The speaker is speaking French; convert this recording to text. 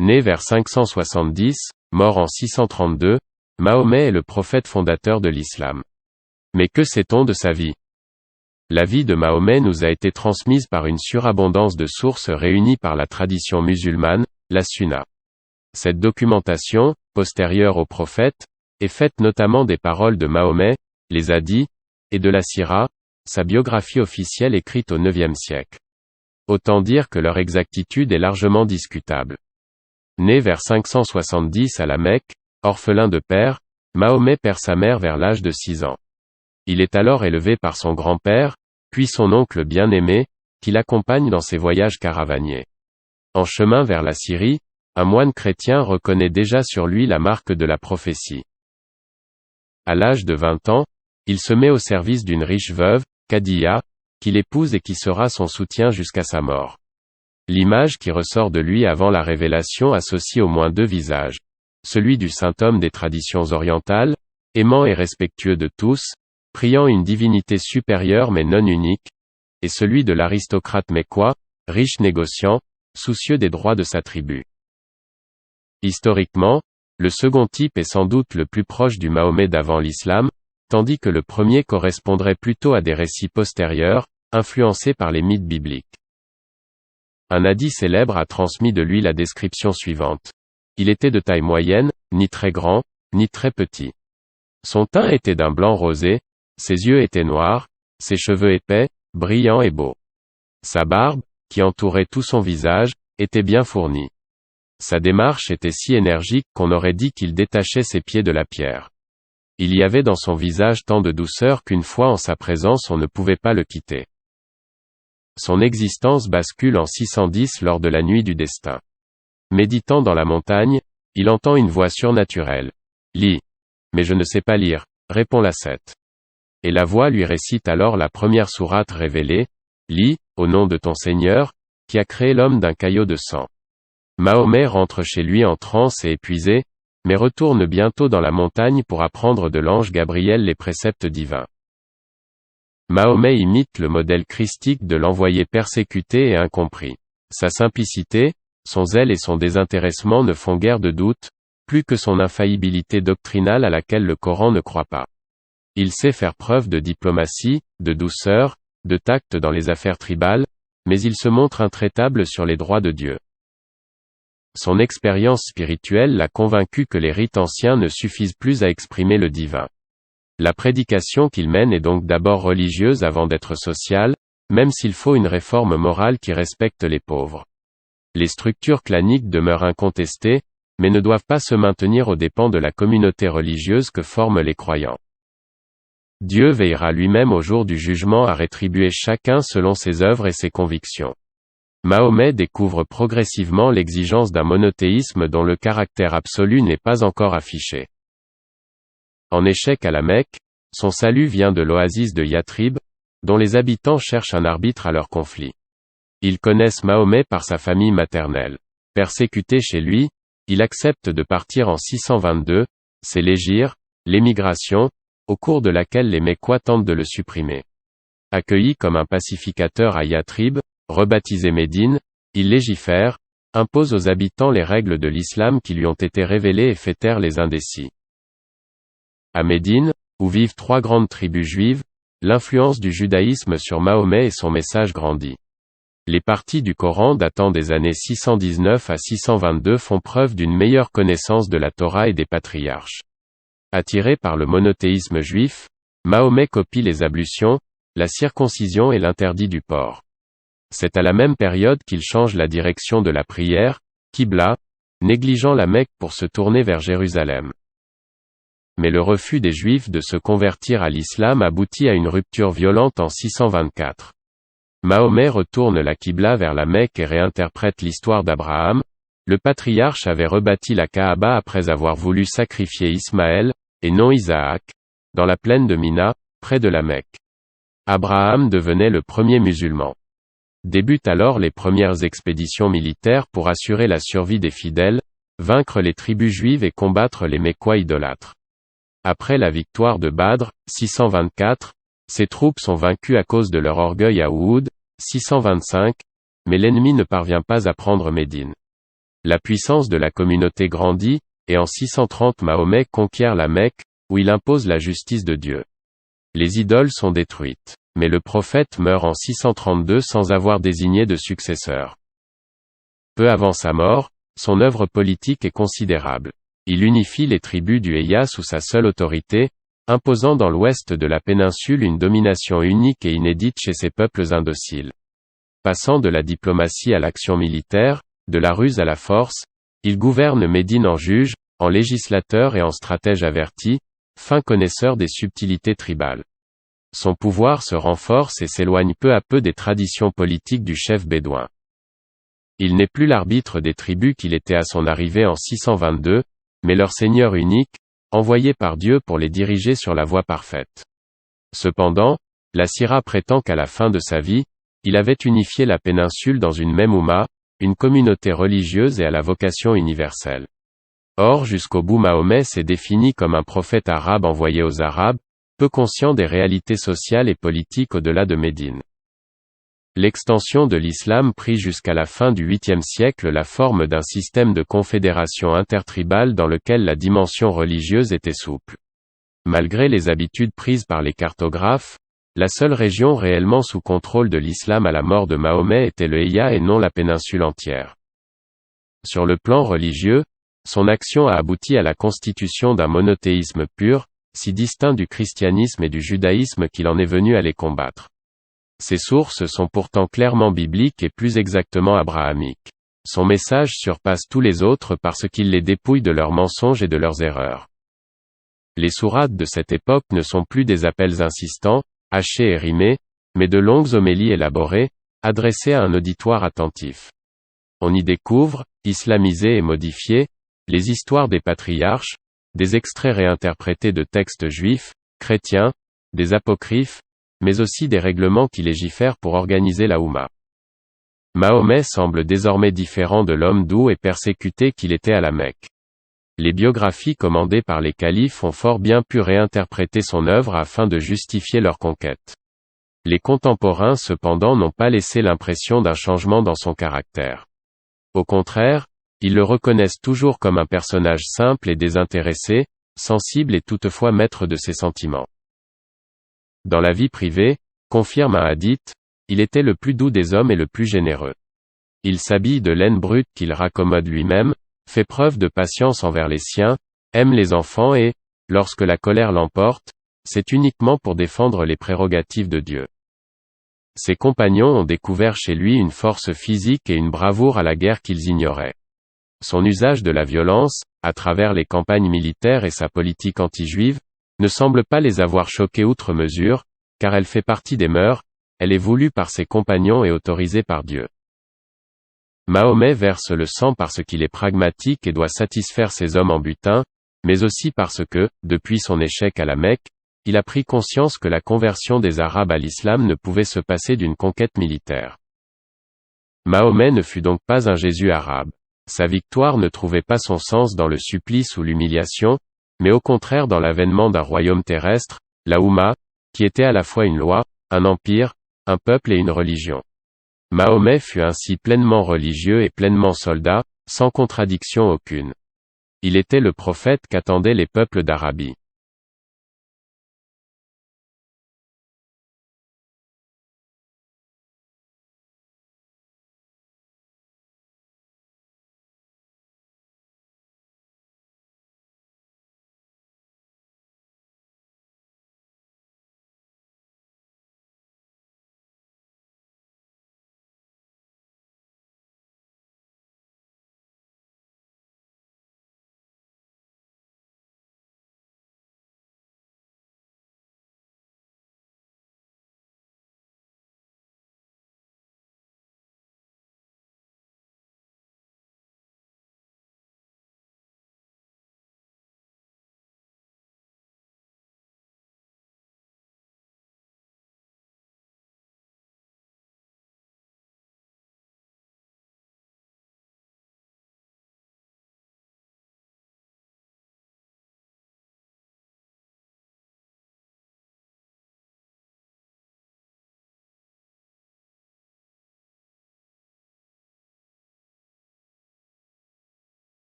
Né vers 570, mort en 632, Mahomet est le prophète fondateur de l'islam. Mais que sait-on de sa vie? La vie de Mahomet nous a été transmise par une surabondance de sources réunies par la tradition musulmane, la Sunna. Cette documentation, postérieure au prophète, est faite notamment des paroles de Mahomet, les hadiths, et de la Sira, sa biographie officielle écrite au IXe siècle. Autant dire que leur exactitude est largement discutable. Né vers 570 à la Mecque, orphelin de père, Mahomet perd sa mère vers l'âge de 6 ans. Il est alors élevé par son grand-père, puis son oncle bien-aimé, qui l'accompagne dans ses voyages caravaniers. En chemin vers la Syrie, un moine chrétien reconnaît déjà sur lui la marque de la prophétie. À l'âge de 20 ans, il se met au service d'une riche veuve, Khadija, qu'il épouse et qui sera son soutien jusqu'à sa mort. L'image qui ressort de lui avant la révélation associe au moins deux visages. Celui du saint homme des traditions orientales, aimant et respectueux de tous, priant une divinité supérieure mais non unique, et celui de l'aristocrate mécois, riche négociant, soucieux des droits de sa tribu. Historiquement, le second type est sans doute le plus proche du Mahomet d'avant l'islam, tandis que le premier correspondrait plutôt à des récits postérieurs, influencés par les mythes bibliques. Un hadith célèbre a transmis de lui la description suivante. Il était de taille moyenne, ni très grand, ni très petit. Son teint était d'un blanc rosé, ses yeux étaient noirs, ses cheveux épais, brillants et beaux. Sa barbe, qui entourait tout son visage, était bien fournie. Sa démarche était si énergique qu'on aurait dit qu'il détachait ses pieds de la pierre. Il y avait dans son visage tant de douceur qu'une fois en sa présence on ne pouvait pas le quitter. Son existence bascule en 610 lors de la nuit du destin. Méditant dans la montagne, il entend une voix surnaturelle. « Lis. »« Mais je ne sais pas lire », répond l'ascète. Et la voix lui récite alors la première sourate révélée, « Lis, au nom de ton Seigneur, qui a créé l'homme d'un caillot de sang. » Mahomet rentre chez lui en transe et épuisé, mais retourne bientôt dans la montagne pour apprendre de l'ange Gabriel les préceptes divins. Mahomet imite le modèle christique de l'envoyé persécuté et incompris. Sa simplicité, son zèle et son désintéressement ne font guère de doute, plus que son infaillibilité doctrinale à laquelle le Coran ne croit pas. Il sait faire preuve de diplomatie, de douceur, de tact dans les affaires tribales, mais il se montre intraitable sur les droits de Dieu. Son expérience spirituelle l'a convaincu que les rites anciens ne suffisent plus à exprimer le divin. La prédication qu'il mène est donc d'abord religieuse avant d'être sociale, même s'il faut une réforme morale qui respecte les pauvres. Les structures claniques demeurent incontestées, mais ne doivent pas se maintenir aux dépens de la communauté religieuse que forment les croyants. Dieu veillera lui-même au jour du jugement à rétribuer chacun selon ses œuvres et ses convictions. Mahomet découvre progressivement l'exigence d'un monothéisme dont le caractère absolu n'est pas encore affiché. En échec à la Mecque, son salut vient de l'oasis de Yathrib, dont les habitants cherchent un arbitre à leurs conflits. Ils connaissent Mahomet par sa famille maternelle. Persécuté chez lui, il accepte de partir en 622, c'est l'hégire, l'émigration, au cours de laquelle les Mécois tentent de le supprimer. Accueilli comme un pacificateur à Yathrib, rebaptisé Médine, il légifère, impose aux habitants les règles de l'islam qui lui ont été révélées et fait taire les indécis. À Médine, où vivent 3 grandes tribus juives, l'influence du judaïsme sur Mahomet et son message grandit. Les parties du Coran datant des années 619 à 622 font preuve d'une meilleure connaissance de la Torah et des patriarches. Attiré par le monothéisme juif, Mahomet copie les ablutions, la circoncision et l'interdit du porc. C'est à la même période qu'il change la direction de la prière, Qibla, négligeant la Mecque pour se tourner vers Jérusalem. Mais le refus des Juifs de se convertir à l'islam aboutit à une rupture violente en 624. Mahomet retourne la Qibla vers la Mecque et réinterprète l'histoire d'Abraham. Le patriarche avait rebâti la Kaaba après avoir voulu sacrifier Ismaël, et non Isaac, dans la plaine de Mina, près de la Mecque. Abraham devenait le premier musulman. Débutent alors les premières expéditions militaires pour assurer la survie des fidèles, vaincre les tribus juives et combattre les Mécois idolâtres. Après la victoire de Badr, 624, ces troupes sont vaincues à cause de leur orgueil à Uhud, 625, mais l'ennemi ne parvient pas à prendre Médine. La puissance de la communauté grandit, et en 630 Mahomet conquiert la Mecque, où il impose la justice de Dieu. Les idoles sont détruites. Mais le prophète meurt en 632 sans avoir désigné de successeur. Peu avant sa mort, son œuvre politique est considérable. Il unifie les tribus du Heya sous sa seule autorité, imposant dans l'ouest de la péninsule une domination unique et inédite chez ces peuples indociles. Passant de la diplomatie à l'action militaire, de la ruse à la force, il gouverne Médine en juge, en législateur et en stratège averti, fin connaisseur des subtilités tribales. Son pouvoir se renforce et s'éloigne peu à peu des traditions politiques du chef bédouin. Il n'est plus l'arbitre des tribus qu'il était à son arrivée en 622, mais leur seigneur unique, envoyé par Dieu pour les diriger sur la voie parfaite. Cependant, la Sira prétend qu'à la fin de sa vie, il avait unifié la péninsule dans une même Oumma, une communauté religieuse et à la vocation universelle. Or jusqu'au bout Mahomet s'est défini comme un prophète arabe envoyé aux Arabes, peu conscient des réalités sociales et politiques au-delà de Médine. L'extension de l'islam prit jusqu'à la fin du 8e siècle la forme d'un système de confédération intertribale dans lequel la dimension religieuse était souple. Malgré les habitudes prises par les cartographes, la seule région réellement sous contrôle de l'islam à la mort de Mahomet était le Heya et non la péninsule entière. Sur le plan religieux, son action a abouti à la constitution d'un monothéisme pur, si distinct du christianisme et du judaïsme qu'il en est venu à les combattre. Ses sources sont pourtant clairement bibliques et plus exactement abrahamiques. Son message surpasse tous les autres parce qu'il les dépouille de leurs mensonges et de leurs erreurs. Les sourates de cette époque ne sont plus des appels insistants, hachés et rimés, mais de longues homélies élaborées, adressées à un auditoire attentif. On y découvre, islamisées et modifiées, les histoires des patriarches, des extraits réinterprétés de textes juifs, chrétiens, des apocryphes, mais aussi des règlements qui légifèrent pour organiser la Oumma. Mahomet semble désormais différent de l'homme doux et persécuté qu'il était à la Mecque. Les biographies commandées par les califes ont fort bien pu réinterpréter son œuvre afin de justifier leur conquête. Les contemporains cependant n'ont pas laissé l'impression d'un changement dans son caractère. Au contraire, ils le reconnaissent toujours comme un personnage simple et désintéressé, sensible et toutefois maître de ses sentiments. Dans la vie privée, confirme un hadith, il était le plus doux des hommes et le plus généreux. Il s'habille de laine brute qu'il raccommode lui-même, fait preuve de patience envers les siens, aime les enfants et, lorsque la colère l'emporte, c'est uniquement pour défendre les prérogatives de Dieu. Ses compagnons ont découvert chez lui une force physique et une bravoure à la guerre qu'ils ignoraient. Son usage de la violence, à travers les campagnes militaires et sa politique anti-juive, ne semble pas les avoir choqués outre mesure, car elle fait partie des mœurs, elle est voulue par ses compagnons et autorisée par Dieu. Mahomet verse le sang parce qu'il est pragmatique et doit satisfaire ses hommes en butin, mais aussi parce que, depuis son échec à la Mecque, il a pris conscience que la conversion des Arabes à l'islam ne pouvait se passer d'une conquête militaire. Mahomet ne fut donc pas un Jésus arabe. Sa victoire ne trouvait pas son sens dans le supplice ou l'humiliation, mais au contraire dans l'avènement d'un royaume terrestre, la Oumma, qui était à la fois une loi, un empire, un peuple et une religion. Mahomet fut ainsi pleinement religieux et pleinement soldat, sans contradiction aucune. Il était le prophète qu'attendaient les peuples d'Arabie.